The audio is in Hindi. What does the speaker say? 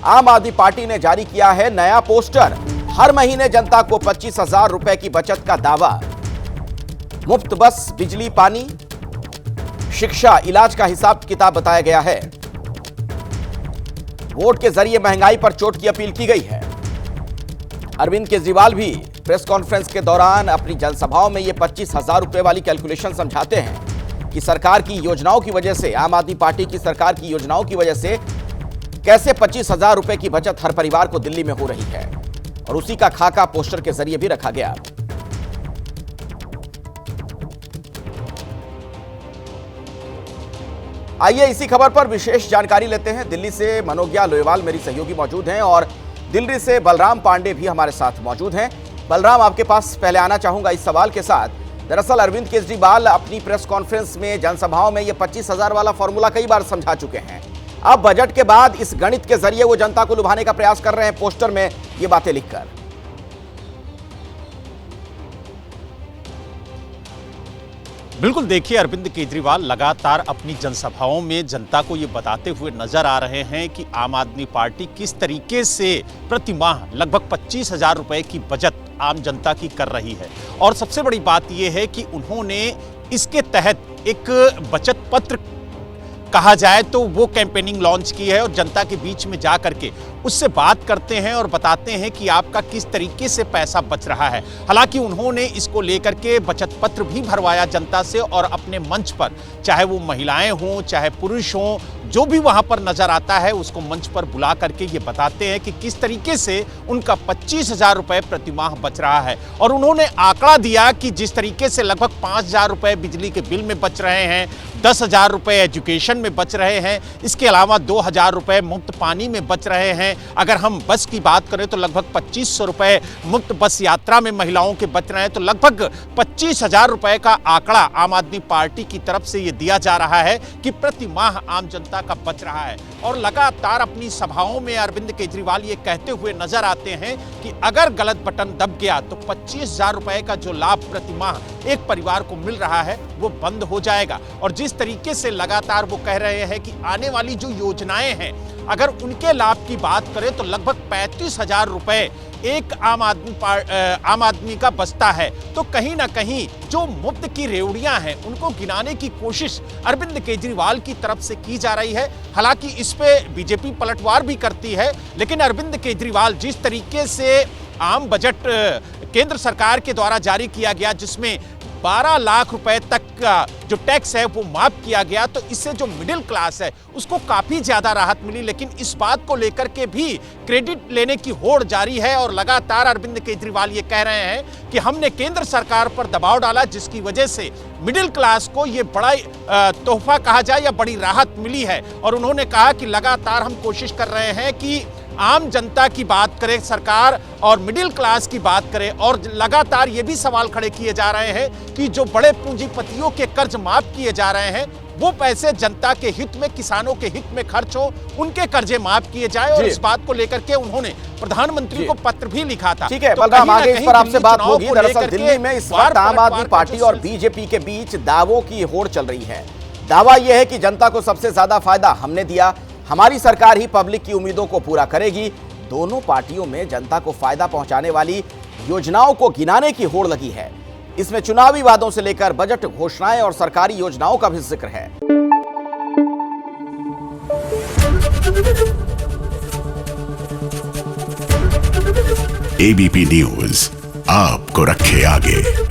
आम आदमी पार्टी ने जारी किया है नया पोस्टर। हर महीने जनता को 25,000 रुपए की बचत का दावा। मुफ्त बस, बिजली, पानी, शिक्षा, इलाज का हिसाब किताब बताया गया है। वोट के जरिए महंगाई पर चोट की अपील की गई है। अरविंद केजरीवाल भी प्रेस कॉन्फ्रेंस के दौरान अपनी जनसभाओं में ये 25,000 रुपए वाली कैलकुलेशन समझाते हैं कि सरकार की योजनाओं की वजह से, आम आदमी पार्टी की सरकार की योजनाओं की वजह से कैसे 25,000 रुपए की बचत हर परिवार को दिल्ली में हो रही है, और उसी का खाका पोस्टर के जरिए भी रखा गया। आइए इसी खबर पर विशेष जानकारी लेते हैं। दिल्ली से मनोज्ञा लोहेवाल मेरी सहयोगी मौजूद हैं और दिल्ली से बलराम पांडे भी हमारे साथ मौजूद हैं। बलराम, आपके पास पहले आना चाहूंगा इस सवाल के साथ। दरअसल अरविंद केजरीवाल अपनी प्रेस कॉन्फ्रेंस में, जनसभाओं में ये 25,000 वाला फॉर्मूला कई बार समझा चुके हैं। अब बजट के बाद इस गणित के जरिए वो जनता को लुभाने का प्रयास कर रहे हैं, पोस्टर में ये बातें लिखकर। बिल्कुल, देखिए, अरविंद केजरीवाल लगातार अपनी जनसभाओं में जनता को ये बताते हुए नजर आ रहे हैं कि आम आदमी पार्टी किस तरीके से प्रति माह लगभग 25,000 रुपए की बचत आम जनता की कर रही है। और सबसे बड़ी बात यह है कि उन्होंने इसके तहत एक बचत पत्र कहा जाए तो वो कैंपेनिंग लॉन्च की है और जनता के बीच में जा करके उससे बात करते हैं और बताते हैं कि आपका किस तरीके से पैसा बच रहा है। हालांकि उन्होंने इसको लेकर के बचत पत्र भी भरवाया जनता से, और अपने मंच पर, चाहे वो महिलाएं हों चाहे पुरुष हों, जो भी वहां पर नजर आता है उसको मंच पर बुला करके ये बताते हैं कि किस तरीके से उनका 25,000 रुपए प्रति माह बच रहा है। और उन्होंने आंकड़ा दिया कि जिस तरीके से लगभग 5,000 रुपए बिजली के बिल में बच रहे हैं, 10,000 रुपए एजुकेशन में बच रहे हैं, इसके अलावा 2,000 रुपए मुफ्त पानी में बच रहे हैं। अगर हम बस की बात करें तो लगभग 2,500 रुपए मुफ्त बस यात्रा में महिलाओं के बच रहे हैं। तो लगभग 25,000 रुपए का आंकड़ा आम आदमी पार्टी की तरफ से यह दिया जा रहा है कि प्रति माह आम जनता का बच रहा है। और लगातार अपनी सभाओं में अरविंद केजरीवाल ये कहते हुए नजर आते हैं कि अगर गलत बटन दब गया तो 25,000 रुपए का जो लाभ प्रति माह एक परिवार को मिल रहा है वो बंद हो जाएगा। और जिस तरीके से लगातार वो कह रहे हैं कि आने वाली जो योजनाएं हैं, अगर उनके लाभ की बात करें तो लगभग 35,000 रुपए एक आम आदमी का बचता है। तो कहीं ना कहीं जो मुफ्त की रेवड़ियां हैं उनको गिनाने की कोशिश अरविंद केजरीवाल की तरफ से की जा रही है। हालांकि इस पे बीजेपी पलटवार भी करती है, लेकिन अरविंद केजरीवाल जिस तरीके से आम बजट केंद्र सरकार के द्वारा जारी किया गया, जिसमें 12 लाख रुपए तक का जो टैक्स है वो माफ किया गया, तो इससे जो मिडिल क्लास है उसको काफी ज्यादा राहत मिली। लेकिन इस बात को लेकर के भी क्रेडिट लेने की होड़ जारी है और लगातार अरविंद केजरीवाल ये कह रहे हैं कि हमने केंद्र सरकार पर दबाव डाला, जिसकी वजह से मिडिल क्लास को ये बड़ा तोहफा कहा जाए या बड़ी राहत मिली है। और उन्होंने कहा कि लगातार हम कोशिश कर रहे हैं कि आम जनता की बात करें सरकार और मिडिल क्लास की बात करें। और लगातार ये भी सवाल खड़े किए जा रहे हैं कि जो बड़े पूंजीपतियों के कर्ज माफ किए जा रहे हैं वो पैसे जनता के हित में, किसानों के हित में खर्च हो, उनके कर्जे माफ किए जाए। और इस बात को लेकर के उन्होंने प्रधानमंत्री को पत्र भी लिखा था। ठीक है बलराम, आगे इस पर आपसे बात होगी। दरअसल दिल्ली में इस वक्त आम आदमी पार्टी और बीजेपी के बीच दावों की होड़ चल रही है। दावा यह है कि जनता को सबसे ज्यादा फायदा हमने दिया, हमारी सरकार ही पब्लिक की उम्मीदों को पूरा करेगी। दोनों पार्टियों में जनता को फायदा पहुंचाने वाली योजनाओं को गिनाने की होड़ लगी है। इसमें चुनावी वादों से लेकर बजट घोषणाएं और सरकारी योजनाओं का भी जिक्र है। एबीपी न्यूज आपको रखे आगे।